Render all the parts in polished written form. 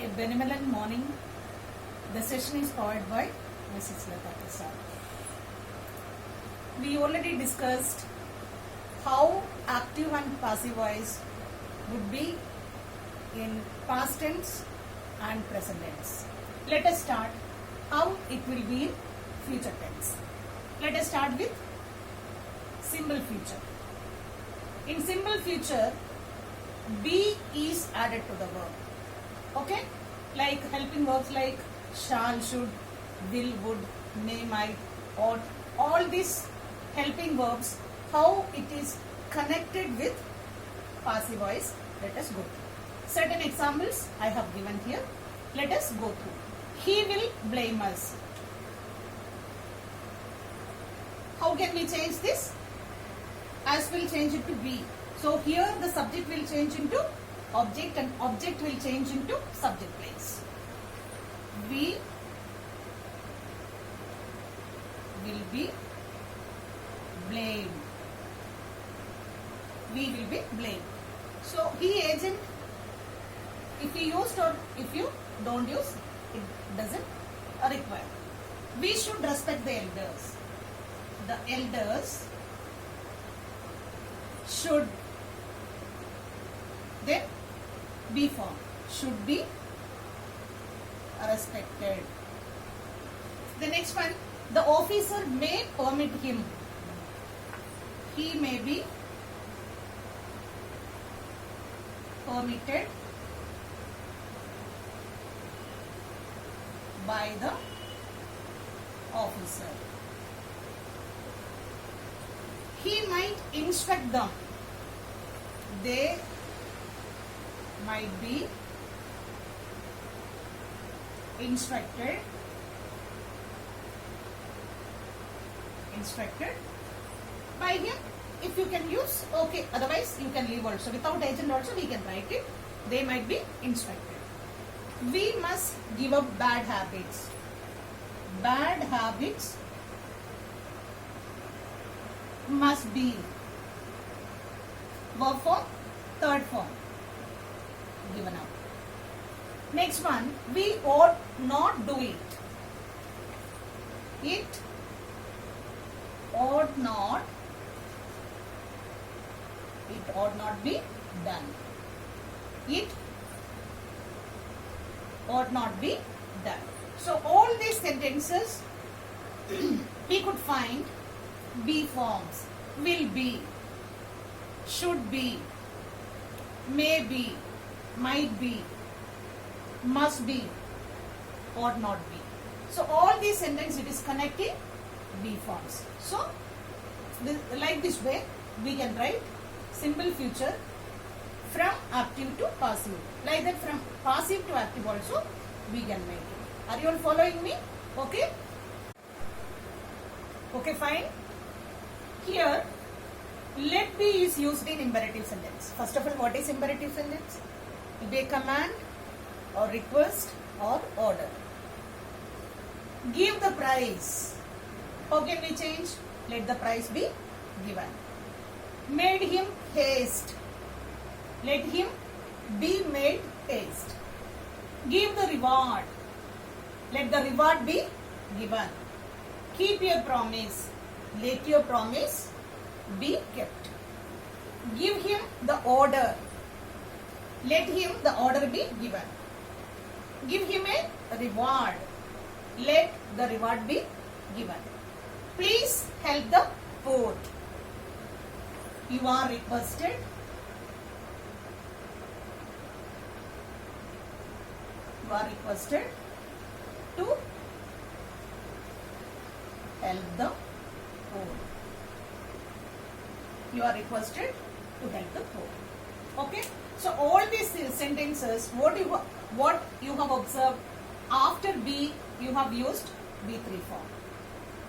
A benevolent morning. The session is powered by Mrs. Lata Prasad. We already discussed how active and passive voice would be in past tense and present tense. Let us start how it will be in future tense. Let us start with simple future. In simple future, be is added to the verb. Okay? Like helping verbs like shall, should, will, would, may, might, ought. All these helping verbs, how it is connected with passive voice. Let us go through. Certain examples I have given here. Let us go through. He will blame us. How can we change this? As will change it to be. So here the subject will change into object and object will change into subject place. We will be blamed. We will be blamed. So he agent, if you used or if you don't use, it doesn't require. We should respect the elders. The elders should then be formed. Should be respected. The next one, the officer may permit him. He may be permitted by the officer. He might inspect them. They might be inspected by him. If you can use, okay, otherwise you can leave also. Without agent also we can write it. They might be inspected. We must give up bad habits. Bad habits must be verb form, third form given up. Next one, we ought not do it. It ought not be done. It ought not be done. So all these sentences we could find be forms. Will be, should be, may be, might be, must be, ought not be. So all these sentences it is connecting be forms. So like this way we can write simple future from active to passive. Like that from passive to active also we can make it. Are you all following me? Okay? Okay, fine. Here, let be is used in imperative sentence. First of all, what is imperative sentence? It will be a command or request or order. Give the prize. How can we change? Let the prize be given. Made him haste. Let him be made haste. Give the reward. Let the reward be given. Keep your promise. Let your promise be kept. Give him the order. Let him the order be given. Give him a reward. Let the reward be given. Please help the poor. You are requested. You are requested to help the poor. You are requested to help the poor. Okay? So all these sentences, what you have observed, after be you have used B3 form.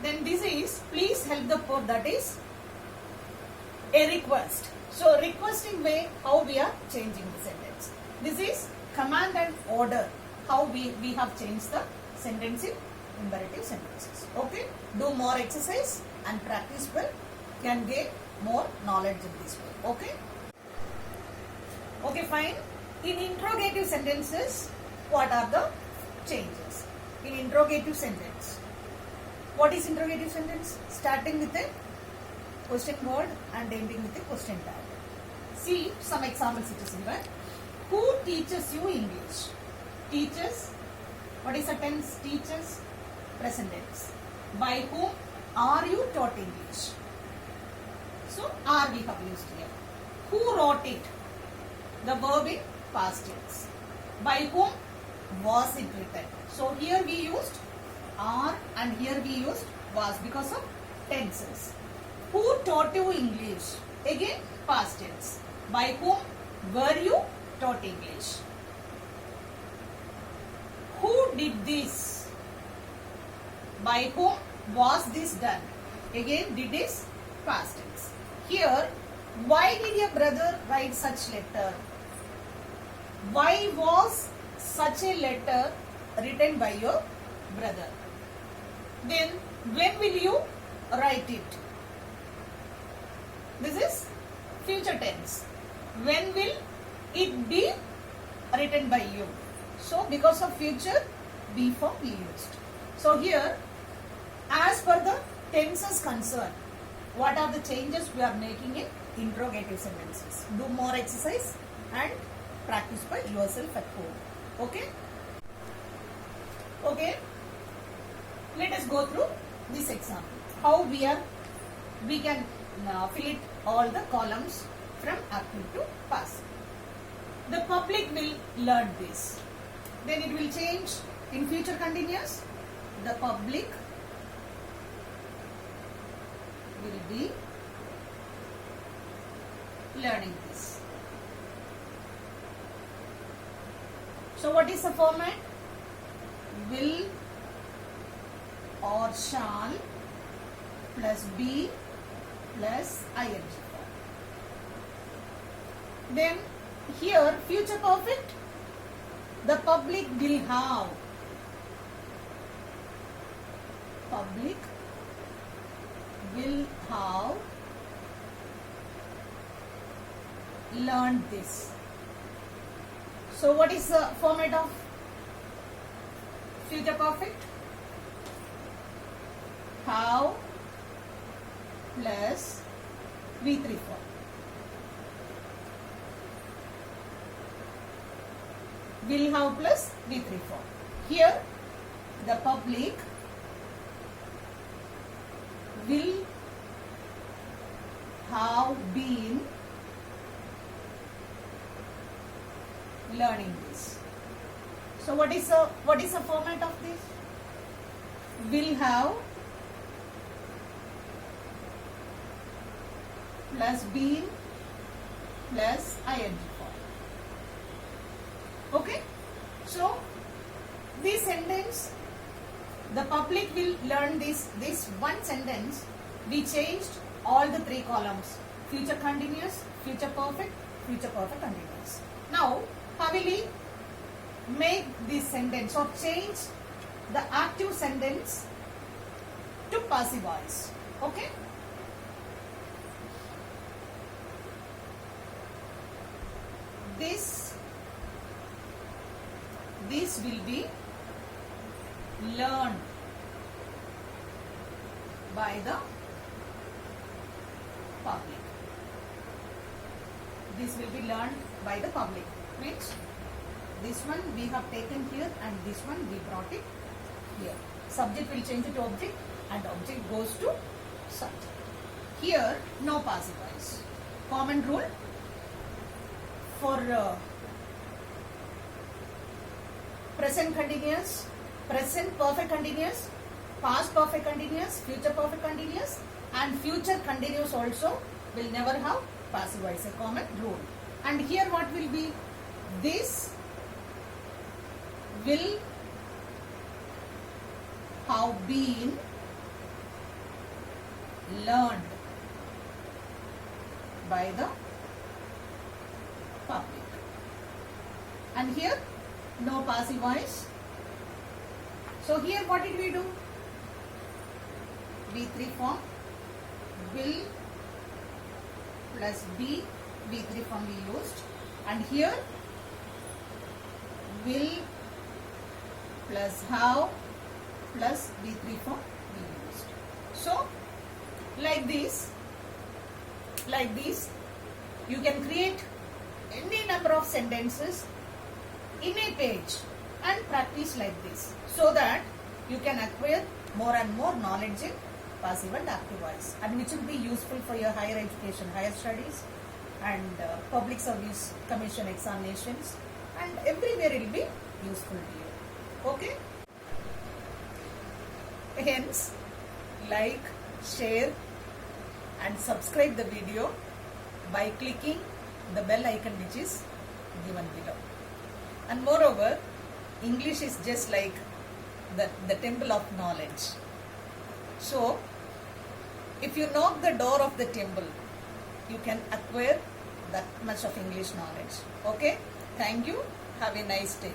Then this is please help the poor, that is a request. So requesting way, how we are changing the sentence. This is command and order, how we have changed the sentence in imperative sentences. Okay? Do more exercise and practice well, can gain more knowledge in this way. Okay? Okay, fine. In interrogative sentences, what are the changes in interrogative sentence. What is interrogative sentence? Starting with a question word and ending with a question tag. See some examples it is given. Who teaches you English? Teaches. What is the tense? Teaches. Present tense. By whom are you taught English? So are we have used here. Who wrote it? The verb in past tense. By whom was it written? So here we used are and here we used was because of tenses. Who taught you English? Again past tense. By whom were you taught English? Who did this? By whom was this done? Again did is past tense. Here, why did your brother write such letter? Why was such a letter written by your brother? Then when will you write it? This is future tense. When will it be written by you? So because of future, be form we used. So here, as per the tenses concerned, what are the changes we are making in interrogative sentences? Do more exercise and practice by yourself at home. Okay? Okay. Let us go through this example. How we can fill it all the columns from active to passive. The public will learn this. Then it will change in future continuous. The public will be learning this. So what is the format? Will or shall plus be plus ing form. Then here future perfect, the public will have. Public will have learned this. So what is the format of future perfect? Have plus V3 form. Will have plus V3 form. Here the public will have been learning this. So what is the format of this? Will have plus been plus ing form. Okay? So this sentence, the public will learn this one sentence, we changed all the three columns. Future continuous, future perfect continuous. Now, how will we make this sentence or change the active sentence to passive voice? Okay? This will be learned by the public. This will be learned by the public. Means this one we have taken here and this one we brought it here. Subject will change it to object and object goes to subject. Here no passive voice. Common rule for present continuous, present perfect continuous, past perfect continuous, future perfect continuous and future continuous also will never have passive voice, a common rule. And here what will be? This will have been learned by the public. And here no passive voice. So here what did we do? V3 form, will plus be, V3 form we used, and here will plus how plus V3 form we used. So like this, you can create any number of sentences in a page and practice like this, so that you can acquire more and more knowledge in passive and active voice, and which will be useful for your higher education, higher studies, and public service commission examinations, and everywhere it will be useful to you. Okay? Hence, like, share and subscribe the video by clicking the bell icon which is given below. And moreover, English is just like the temple of knowledge. So, if you knock the door of the temple, you can acquire that much of English knowledge. Okay? Thank you. Have a nice day.